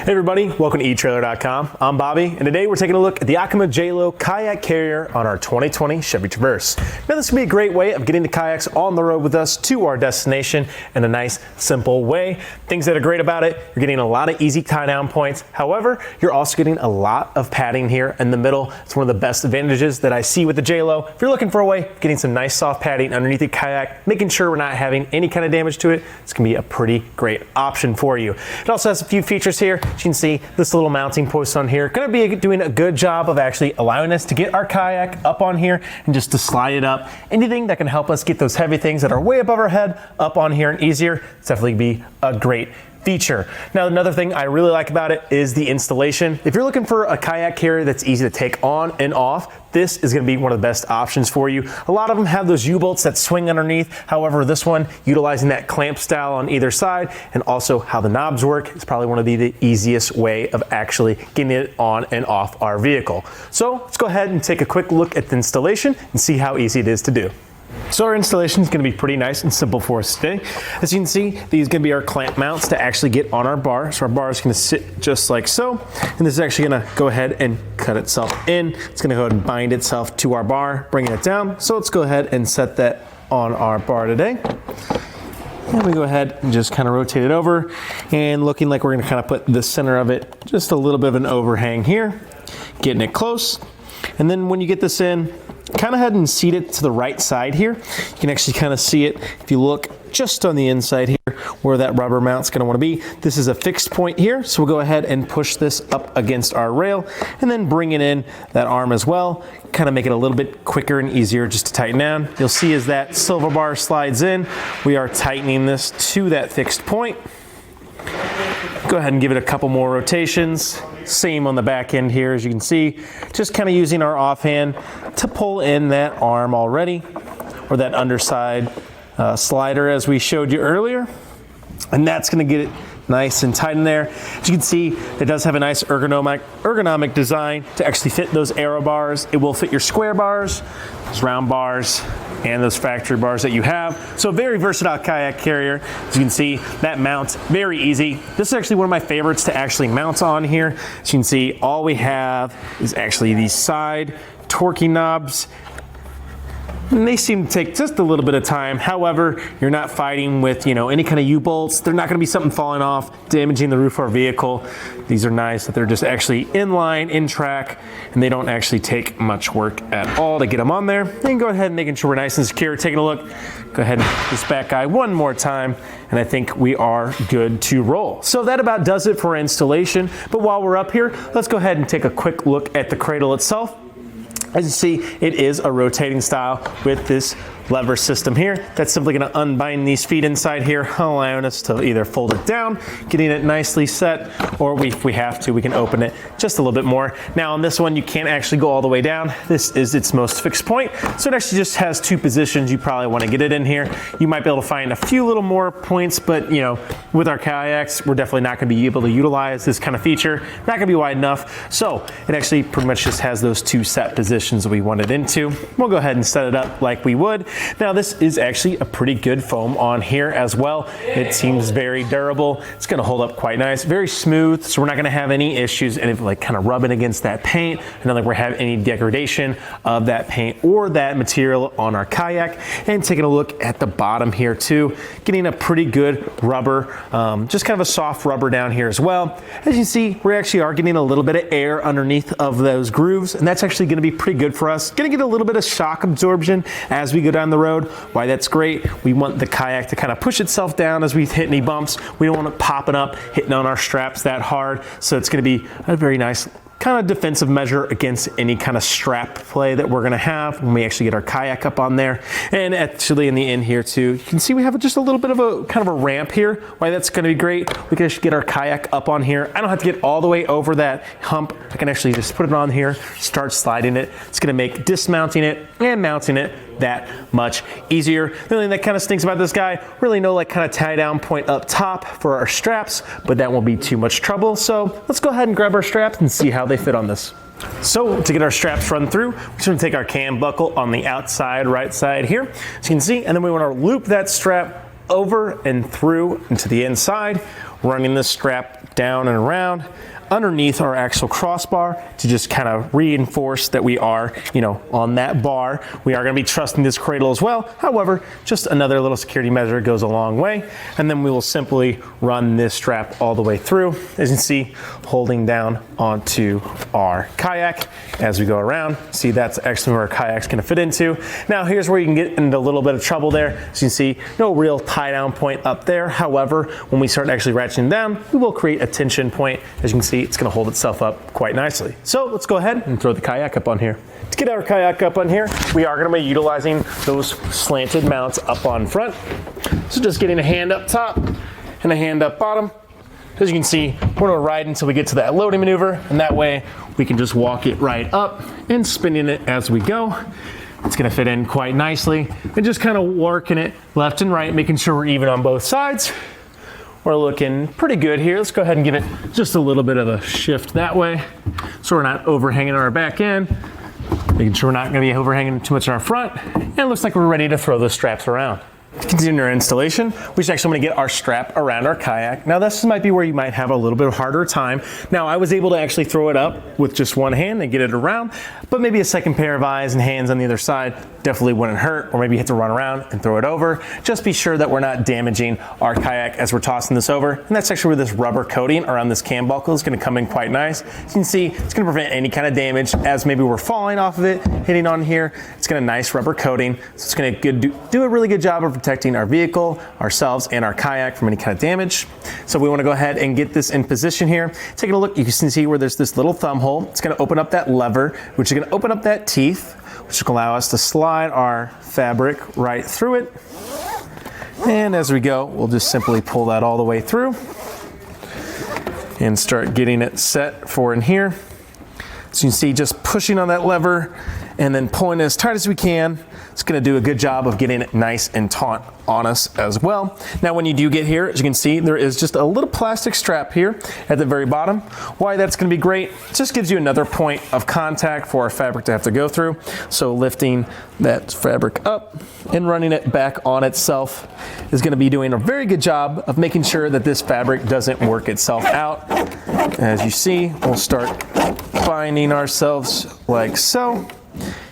Hey everybody, welcome to etrailer.com. I'm Bobby, and today we're taking a look at the Yakima JayLow Kayak Carrier on our 2020 Chevy Traverse. Now this can be a great way of getting the kayaks on the road with us to our destination in a nice, simple way. Things that are great about it, you're getting a lot of easy tie-down points. However, you're also getting a lot of padding here in the middle. It's one of the best advantages that I see with the JayLow. If you're looking for a way of getting some nice soft padding underneath the kayak, making sure we're not having any kind of damage to it, it's gonna be a pretty great option for you. It also has a few features here. As you can see, this little mounting post on here, gonna be doing a good job of actually allowing us to get our kayak up on here and just to slide it up. Anything that can help us get those heavy things that are way above our head up on here and easier, it's definitely be a great feature. Now, another thing I really like about it is the installation. If you're looking for a kayak carrier that's easy to take on and off, this is going to be one of the best options for you. A lot of them have those U-bolts that swing underneath. However, this one, utilizing that clamp style on either side and also how the knobs work, is probably one of the easiest way of actually getting it on and off our vehicle. So let's go ahead and take a quick look at the installation and see how easy it is to do. So our installation is going to be pretty nice and simple for us today. As you can see, these are going to be our clamp mounts to actually get on our bar. So our bar is going to sit just like so. And this is actually going to go ahead and cut itself in. It's going to go ahead and bind itself to our bar, bringing it down. So let's go ahead and set that on our bar today. And we go ahead and just kind of rotate it over, and looking like we're going to kind of put the center of it, just a little bit of an overhang here, getting it close. And then when you get this in, kind of head and seat it to the right side here. You can actually kind of see it if you look just on the inside here where that rubber mount's going to want to be. This is a fixed point here, so we'll go ahead and push this up against our rail and then bring it in that arm as well. Kind of make it a little bit quicker and easier just to tighten down. You'll see as that silver bar slides in, we are tightening this to that fixed point. Go ahead and give it a couple more rotations. Same on the back end here, as you can see. Just kind of using our offhand to pull in that arm already, or that underside slider as we showed you earlier. And that's going to get it nice and tight in there. As you can see, it does have a nice ergonomic design to actually fit those aero bars. It will fit your square bars, those round bars, and those factory bars that you have. So very versatile kayak carrier. As you can see, that mounts very easy. This is actually one of my favorites to actually mount on here. As you can see, all we have is actually these side torquing knobs. And they seem to take just a little bit of time. However, you're not fighting with, any kind of U-bolts. They're not gonna be something falling off, damaging the roof of our vehicle. These are nice that they're just actually in line, in track, and they don't actually take much work at all to get them on there. Then go ahead and making sure we're nice and secure. Taking a look, go ahead and hit this back guy one more time, and I think we are good to roll. So that about does it for installation. But while we're up here, let's go ahead and take a quick look at the cradle itself. As you see, it is a rotating style with this lever system here. That's simply going to unbind these feet inside here, allowing us to either fold it down, getting it nicely set, or if we have to, we can open it just a little bit more. Now on this one, you can't actually go all the way down. This is its most fixed point. So it actually just has two positions. You probably want to get it in here. You might be able to find a few little more points, but with our kayaks, we're definitely not going to be able to utilize this kind of feature. Not going to be wide enough. So it actually pretty much just has those two set positions that we want it into. We'll go ahead and set it up like we would. Now this is actually a pretty good foam on here as well. It seems very durable. It's going to hold up quite nice, very smooth, so we're not going to have any issues and like kind of rubbing against that paint. I don't think we're having any degradation of that paint or that material on our kayak. And taking a look at the bottom here too, getting a pretty good rubber, just kind of a soft rubber down here as well. As you see, we actually are getting a little bit of air underneath of those grooves, and that's actually going to be pretty good for us. Going to get a little bit of shock absorption as we go down the road. Why that's great, we want the kayak to kind of push itself down as we hit any bumps. We don't want it popping up, hitting on our straps that hard. So it's going to be a very nice kind of defensive measure against any kind of strap play that we're going to have when we actually get our kayak up on there. And actually in the end here too, you can see we have just a little bit of a kind of a ramp here. Why that's going to be great, we can actually get our kayak up on here. I don't have to get all the way over that hump. I can actually just put it on here, start sliding it. It's going to make dismounting it and mounting it that much easier. The only thing that kind of stinks about this guy, really no like kind of tie down point up top for our straps, but that won't be too much trouble. So let's go ahead and grab our straps and see how they fit on this. So to get our straps run through, we're just going to take our cam buckle on the outside right side here, as you can see, and then we want to loop that strap over and through into the inside. running this strap down and around underneath our actual crossbar to just kind of reinforce that we are, on that bar. We are going to be trusting this cradle as well. However, just another little security measure goes a long way. And then we will simply run this strap all the way through, as you can see, holding down onto our kayak as we go around. See, that's actually where our kayak's going to fit into. Now, here's where you can get into a little bit of trouble there. As you can see, no real tie down point up there. However, when we start actually ratcheting down, we will create a tension point. As you can see, it's going to hold itself up quite nicely. So let's go ahead and throw the kayak up on here. To get our kayak up on here, we are going to be utilizing those slanted mounts up on front. So just getting a hand up top and a hand up bottom. As you can see, we're going to ride until we get to that loading maneuver, and that way we can just walk it right up and spinning it as we go. It's going to fit in quite nicely, and just kind of working it left and right, making sure we're even on both sides. We're looking pretty good here. Let's go ahead and give it just a little bit of a shift that way, so we're not overhanging on our back end, making sure we're not going to be overhanging too much on our front, and it looks like we're ready to throw those straps around. To continue our installation, we should actually want to get our strap around our kayak. Now, this might be where you might have a little bit harder time. Now, I was able to actually throw it up with just one hand and get it around, but maybe a second pair of eyes and hands on the other side definitely wouldn't hurt, or maybe you have to run around and throw it over. Just be sure that we're not damaging our kayak as we're tossing this over. And that's actually where this rubber coating around this cam buckle is going to come in quite nice. As you can see, it's going to prevent any kind of damage as maybe we're falling off of it, hitting on here. It's got a nice rubber coating, so it's going to do a really good job of protecting our vehicle, ourselves, and our kayak from any kind of damage. So we want to go ahead and get this in position here. Taking a look, you can see where there's this little thumb hole. It's going to open up that lever, which is going to open up that teeth, which will allow us to slide our fabric right through it. And as we go, we'll just simply pull that all the way through and start getting it set for in here. So you can see, just pushing on that lever and then pulling it as tight as we can. It's going to do a good job of getting it nice and taut on us as well. Now, when you do get here, as you can see, there is just a little plastic strap here at the very bottom. Why that's going to be great, it just gives you another point of contact for our fabric to have to go through. So lifting that fabric up and running it back on itself is going to be doing a very good job of making sure that this fabric doesn't work itself out. As you see, we'll start binding ourselves like so.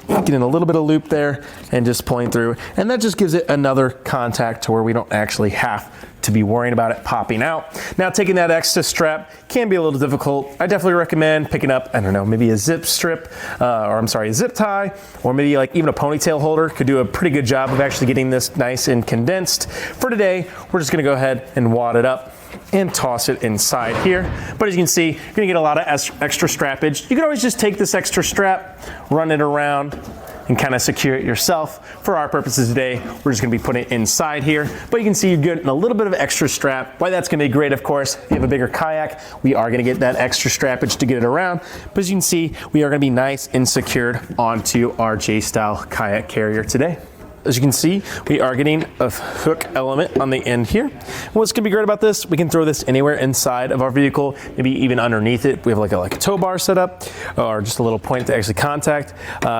Getting a little bit of loop there and just pulling through, and that just gives it another contact to where we don't actually have to be worrying about it popping out. Now, taking that extra strap can be a little difficult. I definitely recommend picking up, maybe a zip strip, a zip tie, or maybe like even a ponytail holder could do a pretty good job of actually getting this nice and condensed. For today, we're just gonna go ahead and wad it up and toss it inside here. But as you can see, you're gonna get a lot of extra strappage. You can always just take this extra strap, run it around, and kind of secure it yourself. For our purposes today, we're just gonna be putting it inside here. But you can see you're getting a little bit of extra strap. Why that's gonna be great, of course, if you have a bigger kayak, we are gonna get that extra strappage to get it around. But as you can see, we are gonna be nice and secured onto our J-style kayak carrier today. As you can see, we are getting a hook element on the end here. What's gonna be great about this, we can throw this anywhere inside of our vehicle, maybe even underneath it. We have like a tow bar set up, or just a little point to actually contact.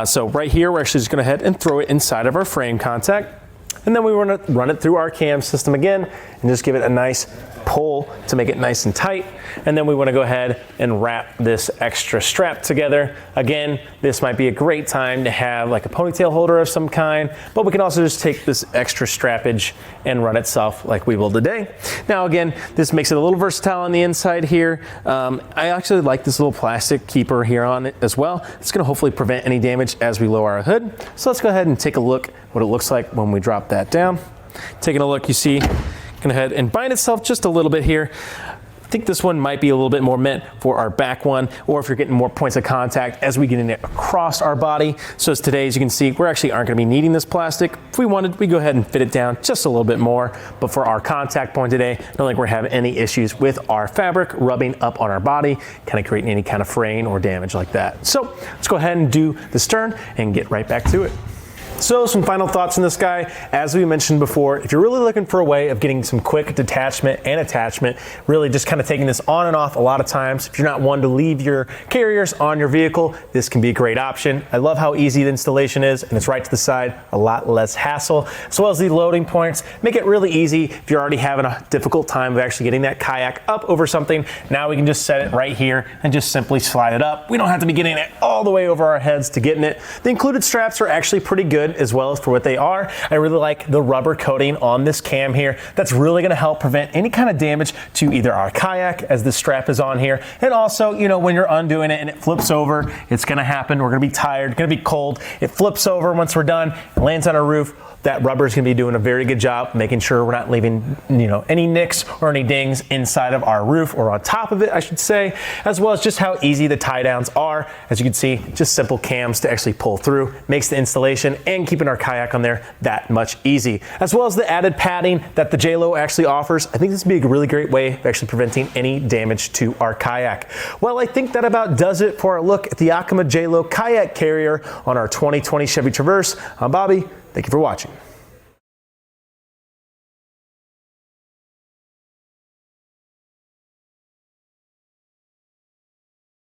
So right here, we're actually just gonna head and throw it inside of our frame contact. And then we want to run it through our cam system again and just give it a nice pull to make it nice and tight. And then we want to go ahead and wrap this extra strap together. Again, this might be a great time to have like a ponytail holder of some kind, but we can also just take this extra strappage and run itself like we will today. Now again, this makes it a little versatile on the inside here. I actually like this little plastic keeper here on it as well. It's going to hopefully prevent any damage as we lower our hood. So let's go ahead and take a look what it looks like when we drop that down. Taking a look, you see, go ahead and bind itself just a little bit here. I think this one might be a little bit more meant for our back one, or if you're getting more points of contact as we get it across our body. So as today, as you can see, we actually aren't going to be needing this plastic. If we wanted, we go ahead and fit it down just a little bit more. But for our contact point today, I don't think we're having any issues with our fabric rubbing up on our body, kind of creating any kind of fraying or damage like that. So let's go ahead and do the stern and get right back to it. So some final thoughts on this guy. As we mentioned before, if you're really looking for a way of getting some quick detachment and attachment, really just kind of taking this on and off a lot of times, if you're not one to leave your carriers on your vehicle, this can be a great option. I love how easy the installation is, and it's right to the side, a lot less hassle, as well as the loading points make it really easy if you're already having a difficult time of actually getting that kayak up over something. Now we can just set it right here and just simply slide it up. We don't have to be getting it all the way over our heads to getting it. The included straps are actually pretty good as well as for what they are. I really like the rubber coating on this cam here. That's really going to help prevent any kind of damage to either our kayak, as the strap is on here, and also, you know, when you're undoing it and it flips over, it's going to happen. We're going to be tired, going to be cold. It flips over once we're done, it lands on our roof. That rubber is going to be doing a very good job making sure we're not leaving, you know, any nicks or any dings inside of our roof, or on top of it, I should say, as well as just how easy the tie downs are. As you can see, just simple cams to actually pull through, makes the installation and keeping our kayak on there that much easy, as well as the added padding that the JayLow actually offers. I think this would be a really great way of actually preventing any damage to our kayak. Well, I think that about does it for our look at the Yakima JayLow Kayak Carrier on our 2020 Chevy Traverse. I'm Bobby. Thank you for watching.